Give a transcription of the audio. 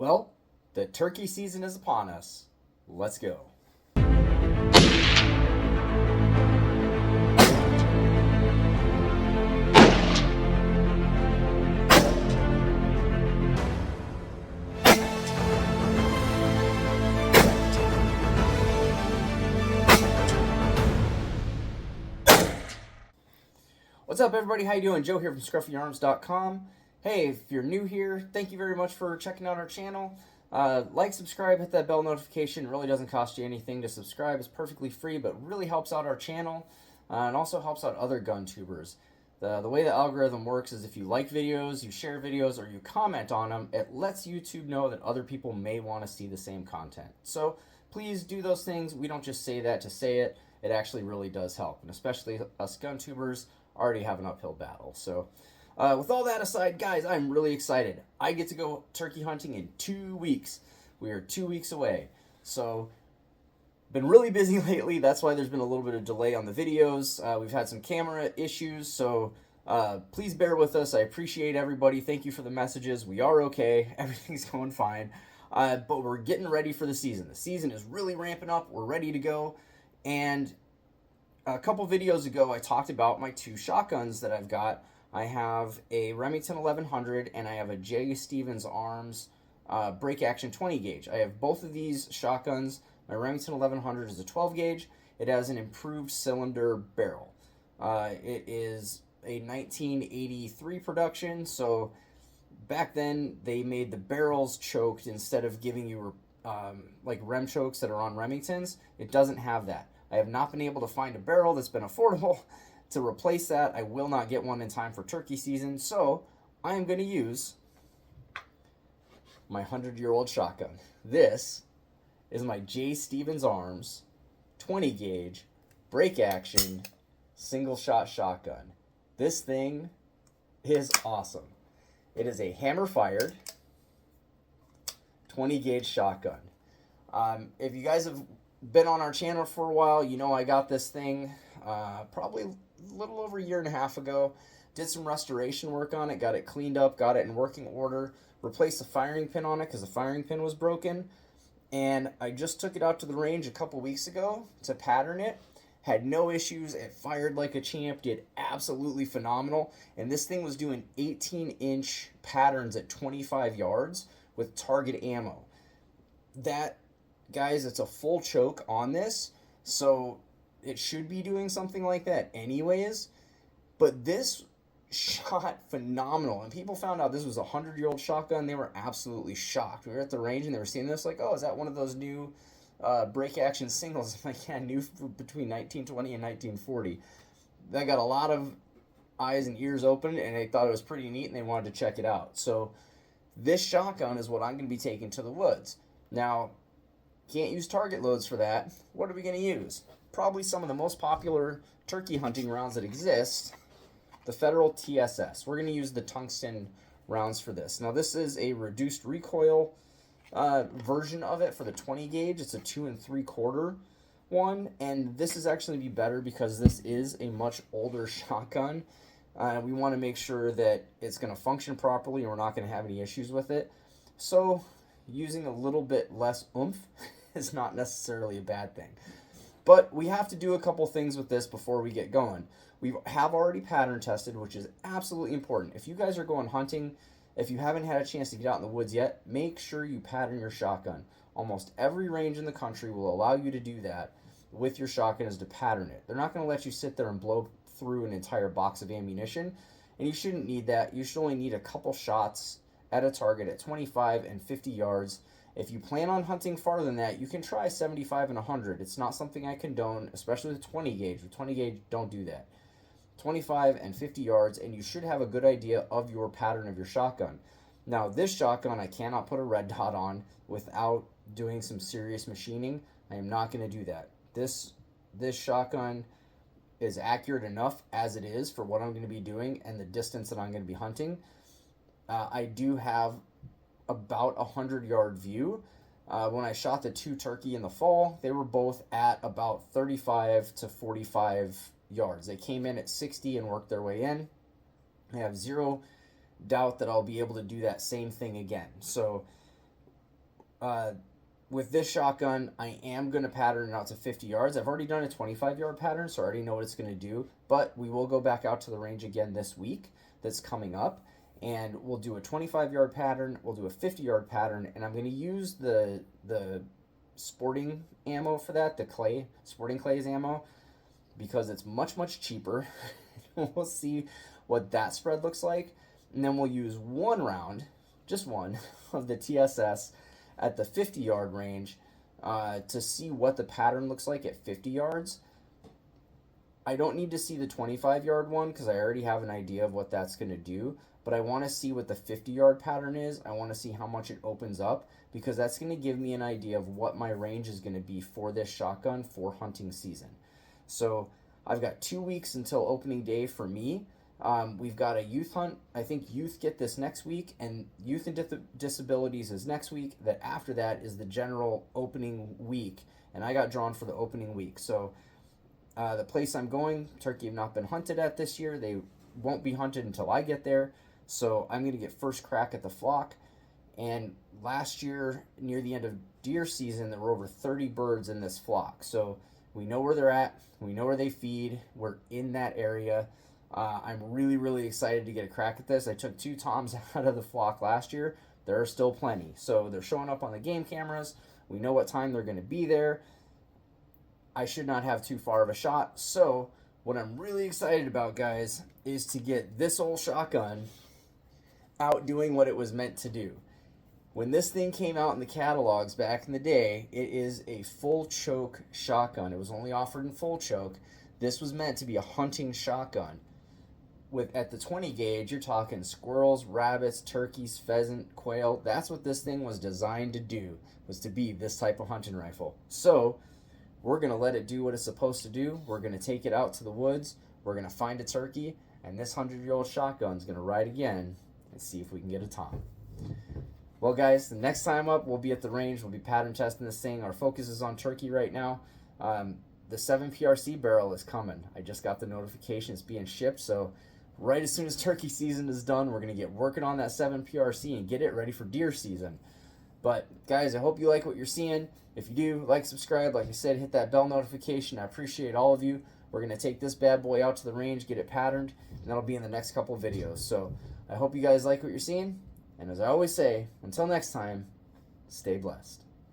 Well, the turkey season is upon us. Let's go. What's up, everybody? How you doing? Joe here from ScruffyArms.com. Hey, if you're new here, thank you very much for checking out our channel. Like, subscribe, hit that bell notification. It really doesn't cost you anything to subscribe. It's perfectly free, but really helps out our channel and also helps out other gun tubers. The way the algorithm works is if you like videos, you share videos, or you comment on them, it lets YouTube know that other people may want to see the same content. So please do those things. We don't just say that to say it. It actually really does help, and especially us gun tubers already have an uphill battle. So with all that aside, guys, I'm really excited. I get to go turkey hunting in 2 weeks. We are 2 weeks away. So been really busy lately. That's why there's been a little bit of delay on the videos. We've had some camera issues, so please bear with us. I appreciate everybody. Thank you for the messages. We are okay. Everything's going fine. But we're getting ready for the season. The season is really ramping up. We're ready to go. And a couple videos ago, I talked about my two shotguns that I've got. I have a Remington 1100 and I have a J. Stevens Arms break action 20 gauge. I have both of these shotguns. My Remington 1100 is a 12 gauge. It has an improved cylinder barrel. It is a 1983 production, so back then they made the barrels choked instead of giving you like rem chokes that are on Remingtons. It doesn't have that. I have not been able to find a barrel that's been affordable to replace that. I will not get one in time for turkey season, so I am going to use my 100-year-old shotgun. This is my J. Stevens Arms 20 gauge break action single shot shotgun. This thing is awesome. It is a hammer fired 20 gauge shotgun. If you guys have been on our channel for a while, you know I got this thing probably a little over a year and a half ago. Did some restoration work on it, got it cleaned up, got it in working order, replaced the firing pin on it because the firing pin was broken, and I just took it out to the range a couple weeks ago to pattern it. Had no issues. It fired like a champ, did absolutely phenomenal, and this thing was doing 18-inch patterns at 25 yards with target ammo. That, guys, it's a full choke on this, so it should be doing something like that anyways, but this shot phenomenal, and people found out this was a 100-year-old shotgun. They were absolutely shocked. We were at the range and they were seeing this like, oh, is that one of those new break action singles? I'm like, yeah, new between 1920 and 1940. That got a lot of eyes and ears open, and they thought it was pretty neat and they wanted to check it out. So this shotgun is what I'm going to be taking to the woods. Now, can't use target loads for that. What are we going to use? Probably some of the most popular turkey hunting rounds that exist, the Federal TSS. We're going to use the tungsten rounds for this. Now, this is a reduced recoil version of it for the 20 gauge. It's a 2 3/4 one, and this is actually be better because this is a much older shotgun. We want to make sure that it's going to function properly and we're not going to have any issues with it. So using a little bit less oomph is not necessarily a bad thing. But we have to do a couple things with this before we get going. We have already pattern tested, which is absolutely important. If you guys are going hunting, if you haven't had a chance to get out in the woods yet, make sure you pattern your shotgun. Almost every range in the country will allow you to do that with your shotgun, is to pattern it. They're not going to let you sit there and blow through an entire box of ammunition, and you shouldn't need that. You should only need a couple shots at a target at 25 and 50 yards. If you plan on hunting farther than that, you can try 75 and 100. It's not something I condone, especially with 20 gauge. With 20 gauge, don't do that. 25 and 50 yards, and you should have a good idea of your pattern of your shotgun. Now, this shotgun, I cannot put a red dot on without doing some serious machining. I am not going to do that. This shotgun is accurate enough as it is for what I'm going to be doing and the distance that I'm going to be hunting. I do have about a 100-yard view. When I shot the two turkey in the fall, they were both at about 35 to 45 yards. They came in at 60 and worked their way in. I have zero doubt that I'll be able to do that same thing again. So uh, with this shotgun, I am going to pattern it out to 50 yards. I've already done a 25-yard pattern, so I already know what it's going to do. But we will go back out to the range again this week that's coming up. And we'll do a 25-yard pattern. We'll do a 50-yard pattern. And I'm going to use the sporting ammo for that, the sporting clays ammo, because it's much, much cheaper. We'll see what that spread looks like. And then we'll use one round, just one, of the TSS at the 50-yard range to see what the pattern looks like at 50 yards. I don't need to see the 25-yard one because I already have an idea of what that's going to do, but I want to see what the 50-yard pattern is. I want to see how much it opens up because that's going to give me an idea of what my range is going to be for this shotgun for hunting season. So I've got 2 weeks until opening day for me. We've got a youth hunt. I think youth get this next week, and youth and disabilities is next week. That after that is the general opening week, and I got drawn for the opening week. So the place I'm going, turkey have not been hunted at this year. They won't be hunted until I get there. So I'm going to get first crack at the flock. And last year, near the end of deer season, there were over 30 birds in this flock. So we know where they're at. We know where they feed. We're in that area. I'm really, really excited to get a crack at this. I took 2 toms out of the flock last year. There are still plenty. So they're showing up on the game cameras. We know what time they're going to be there. I should not have too far of a shot. So what I'm really excited about, guys, is to get this old shotgun out doing what it was meant to do. When this thing came out in the catalogs back in the day, it is a full choke shotgun. It was only offered in full choke. This was meant to be a hunting shotgun. At the 20 gauge, you're talking squirrels, rabbits, turkeys, pheasant, quail. That's what this thing was designed to do, was to be this type of hunting rifle. So we're going to let it do what it's supposed to do. We're going to take it out to the woods. We're going to find a turkey, and this 100-year-old shotgun is going to ride again and see if we can get a tom. Well, guys, the next time up, we'll be at the range. We'll be pattern testing this thing. Our focus is on turkey right now. The 7 PRC barrel is coming. I just got the notification it's being shipped, so right as soon as turkey season is done, we're going to get working on that 7 PRC and get it ready for deer season. But, guys, I hope you like what you're seeing. If you do, like, subscribe. Like I said, hit that bell notification. I appreciate all of you. We're going to take this bad boy out to the range, get it patterned, and that'll be in the next couple videos. So I hope you guys like what you're seeing. And as I always say, until next time, stay blessed.